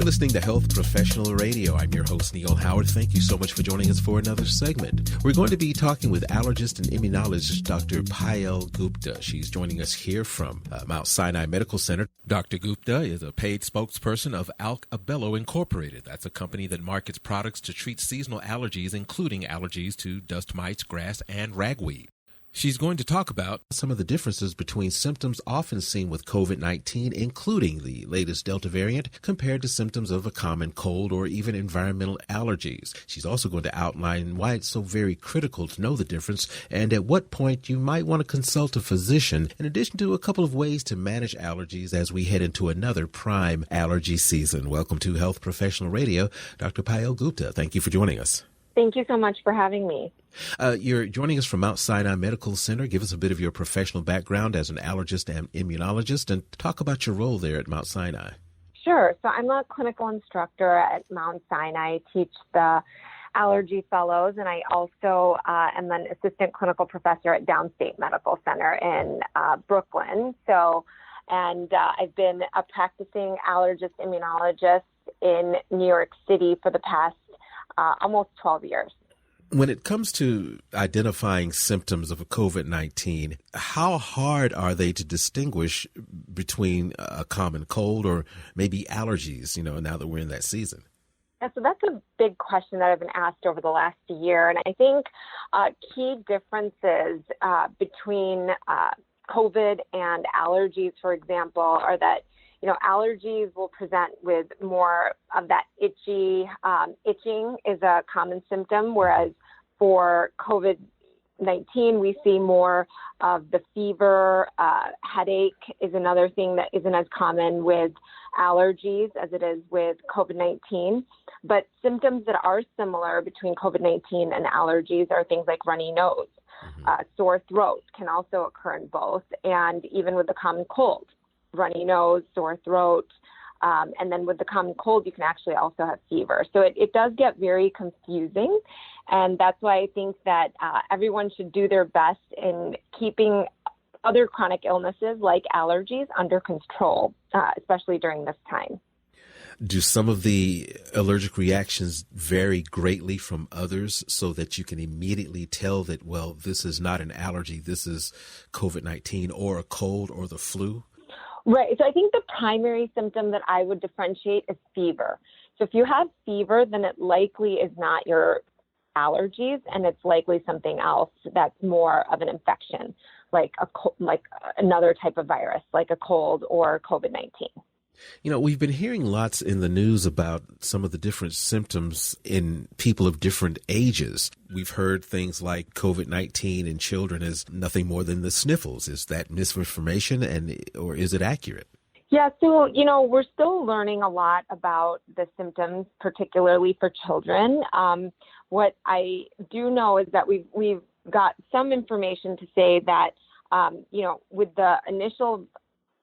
You're listening to Health Professional Radio. I'm your host, Neil Howard. Thank you so much for joining us for another segment. We're going to be talking with allergist and immunologist Dr. Payel Gupta. She's joining us here from Mount Sinai Medical Center. Dr. Gupta is a paid spokesperson of ALK-Abello Incorporated. That's a company that markets products to treat seasonal allergies, including allergies to dust mites, grass, and ragweed. She's going to talk about some of the differences between symptoms often seen with COVID-19, including the latest Delta variant, compared to symptoms of a common cold or even environmental allergies. She's also going to outline why it's so very critical to know the difference and at what point you might want to consult a physician, in addition to a couple of ways to manage allergies as we head into another prime allergy season. Welcome to Health Professional Radio, Dr. Payel Gupta. Thank you for joining us. Thank you so much for having me. You're joining us from Mount Sinai Medical Center. Give us a bit of your professional background as an allergist and immunologist, and talk about your role there at Mount Sinai. Sure. So I'm a clinical instructor at Mount Sinai. I teach the allergy fellows, and I also am an assistant clinical professor at Downstate Medical Center in Brooklyn. I've been a practicing allergist immunologist in New York City for the past almost 12 years. When it comes to identifying symptoms of COVID-19, how hard are they to distinguish between a common cold or maybe allergies, now that we're in that season? Yeah, so that's a big question that I've been asked over the last year. And I think key differences between COVID and allergies, for example, are that allergies will present with more of that itching is a common symptom, whereas for COVID-19, we see more of the fever. Headache is another thing that isn't as common with allergies as it is with COVID-19. But symptoms that are similar between COVID-19 and allergies are things like runny nose. Sore throat can also occur in both, and even with the common cold. Runny nose, sore throat, and then with the common cold, you can actually also have fever. So it does get very confusing, and that's why I think that everyone should do their best in keeping other chronic illnesses like allergies under control, especially during this time. Do some of the allergic reactions vary greatly from others so that you can immediately tell that, well, this is not an allergy, this is COVID-19 or a cold or the flu? Right. So I think the primary symptom that I would differentiate is fever. So if you have fever, then it likely is not your allergies, and it's likely something else that's more of an infection, like another type of virus, like a cold or COVID-19. We've been hearing lots in the news about some of the different symptoms in people of different ages. We've heard things like COVID-19 in children is nothing more than the sniffles. Is that misinformation, or is it accurate? Yeah, so, we're still learning a lot about the symptoms, particularly for children. What I do know is that we've got some information to say that, with the initial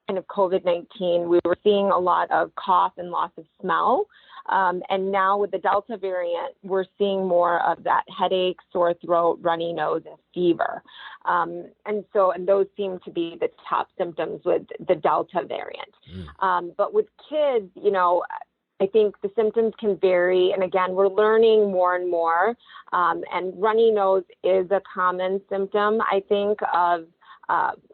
kind of COVID-19, we were seeing a lot of cough and loss of smell. And now with the Delta variant, we're seeing more of that headache, sore throat, runny nose, and fever. And those seem to be the top symptoms with the Delta variant. But with kids, I think the symptoms can vary. And again, we're learning more and more. And runny nose is a common symptom, I think, of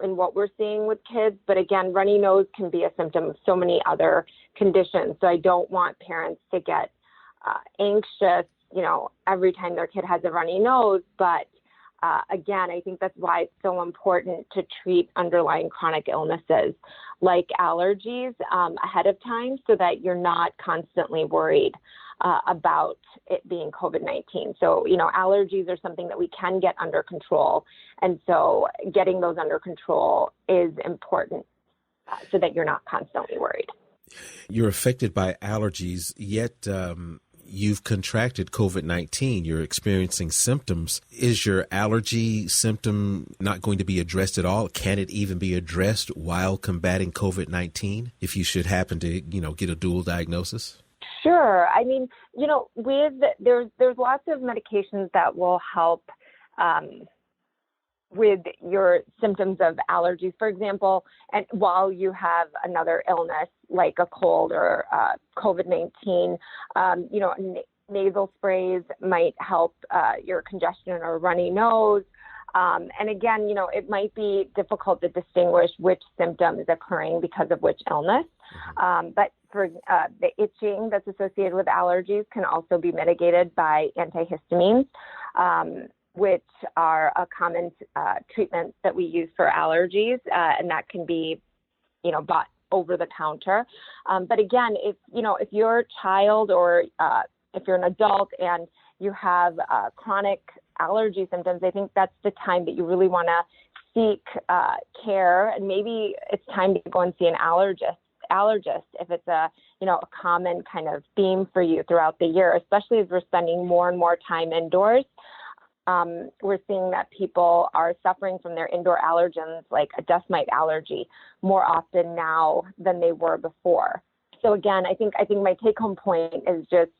in what we're seeing with kids. But again, runny nose can be a symptom of so many other conditions. So I don't want parents to get anxious, every time their kid has a runny nose. But again, I think that's why it's so important to treat underlying chronic illnesses like allergies ahead of time so that you're not constantly worried about it being COVID-19. So, allergies are something that we can get under control. And so getting those under control is important so that you're not constantly worried. You're affected by allergies, yet you've contracted COVID-19. You're experiencing symptoms. Is your allergy symptom not going to be addressed at all? Can it even be addressed while combating COVID-19 if you should happen to, get a dual diagnosis? Sure. I mean, there's lots of medications that will help with your symptoms of allergies, for example, and while you have another illness like a cold or COVID-19, nasal sprays might help your congestion or runny nose. And again, it might be difficult to distinguish which symptom is occurring because of which illness. But for the itching that's associated with allergies can also be mitigated by antihistamines, which are a common treatment that we use for allergies, and that can be, bought over the counter. But again, if you're a child or if you're an adult and you have chronic allergy symptoms, I think that's the time that you really want to seek care, and maybe it's time to go and see an allergist if it's a common kind of theme for you throughout the year, especially as we're spending more and more time indoors. We're seeing that people are suffering from their indoor allergens like a dust mite allergy more often now than they were before. So again, I think my take home point is just,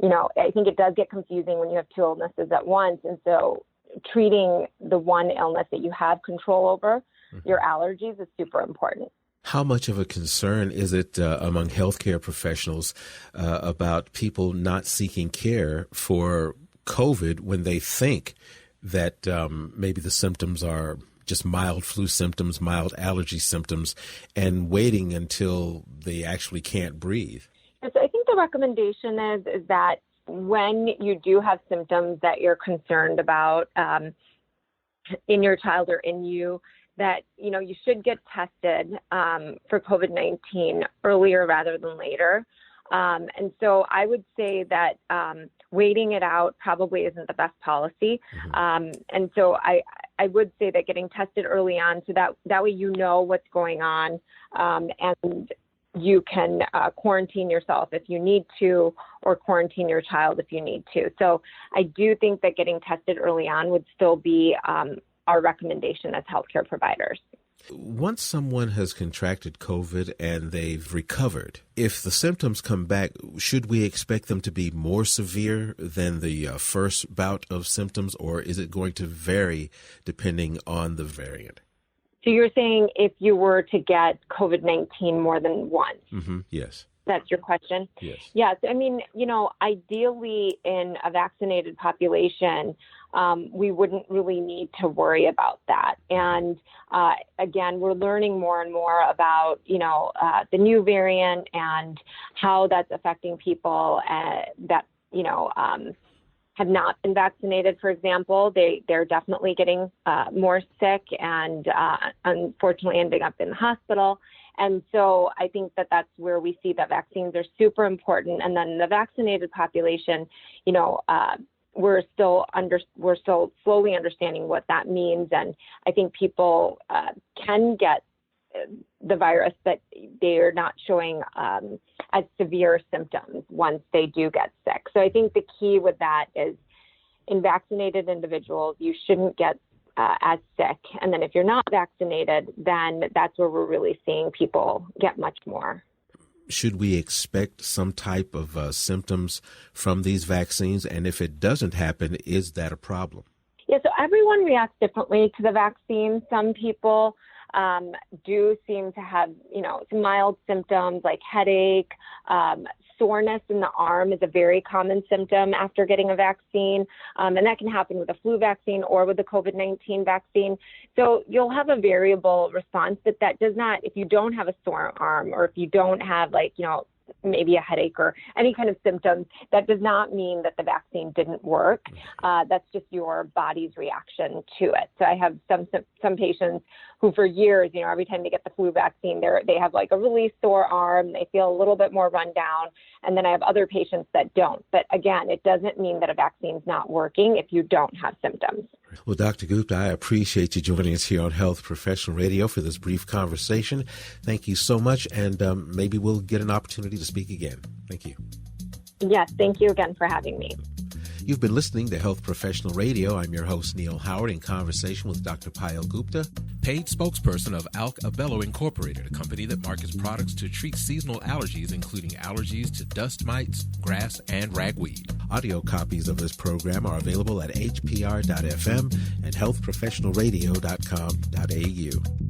I think it does get confusing when you have two illnesses at once. And so treating the one illness that you have control over, your allergies, is super important. How much of a concern is it among healthcare professionals about people not seeking care for COVID when they think that maybe the symptoms are just mild flu symptoms, mild allergy symptoms, and waiting until they actually can't breathe? So I think the recommendation is that when you do have symptoms that you're concerned about in your child or in you, that, you should get tested for COVID-19 earlier rather than later. And so I would say that waiting it out probably isn't the best policy. And so I would say that getting tested early on, so that way what's going on, and you can quarantine yourself if you need to, or quarantine your child if you need to. So I do think that getting tested early on would still be our recommendation as healthcare providers. Once someone has contracted COVID and they've recovered, if the symptoms come back, should we expect them to be more severe than the first bout of symptoms, or is it going to vary depending on the variant? So you're saying if you were to get COVID-19 more than once? Yes. That's your question? Yes. Yes. I mean, ideally in a vaccinated population, we wouldn't really need to worry about that. And again, we're learning more and more about, the new variant and how that's affecting people that, have not been vaccinated, for example. They're definitely getting more sick and unfortunately ending up in the hospital. And so I think that that's where we see that vaccines are super important. And then the vaccinated population, we're still slowly understanding what that means. And I think people can get the virus, but they are not showing as severe symptoms once they do get sick. So I think the key with that is in vaccinated individuals, you shouldn't get as sick. And then if you're not vaccinated, then that's where we're really seeing people get much more. Should we expect some type of symptoms from these vaccines? And if it doesn't happen, is that a problem? Yeah, so everyone reacts differently to the vaccine. Some people do seem to have, some mild symptoms like headache. Soreness in the arm is a very common symptom after getting a vaccine, and that can happen with a flu vaccine or with the COVID-19 vaccine. So you'll have a variable response, but that does not, if you don't have a sore arm or if you don't have maybe a headache or any kind of symptoms, that does not mean that the vaccine didn't work. That's just your body's reaction to it. So I have some patients who for years, every time they get the flu vaccine, they have like a really sore arm, they feel a little bit more run down. And then I have other patients that don't. But again, it doesn't mean that a vaccine's not working if you don't have symptoms. Well, Dr. Gupta, I appreciate you joining us here on Health Professional Radio for this brief conversation. Thank you so much, and maybe we'll get an opportunity to speak again. Thank you. Yes, thank you again for having me. You've been listening to Health Professional Radio. I'm your host, Neil Howard, in conversation with Dr. Payel Gupta, paid spokesperson of ALK-Abello Incorporated, a company that markets products to treat seasonal allergies, including allergies to dust mites, grass, and ragweed. Audio copies of this program are available at hpr.fm and healthprofessionalradio.com.au.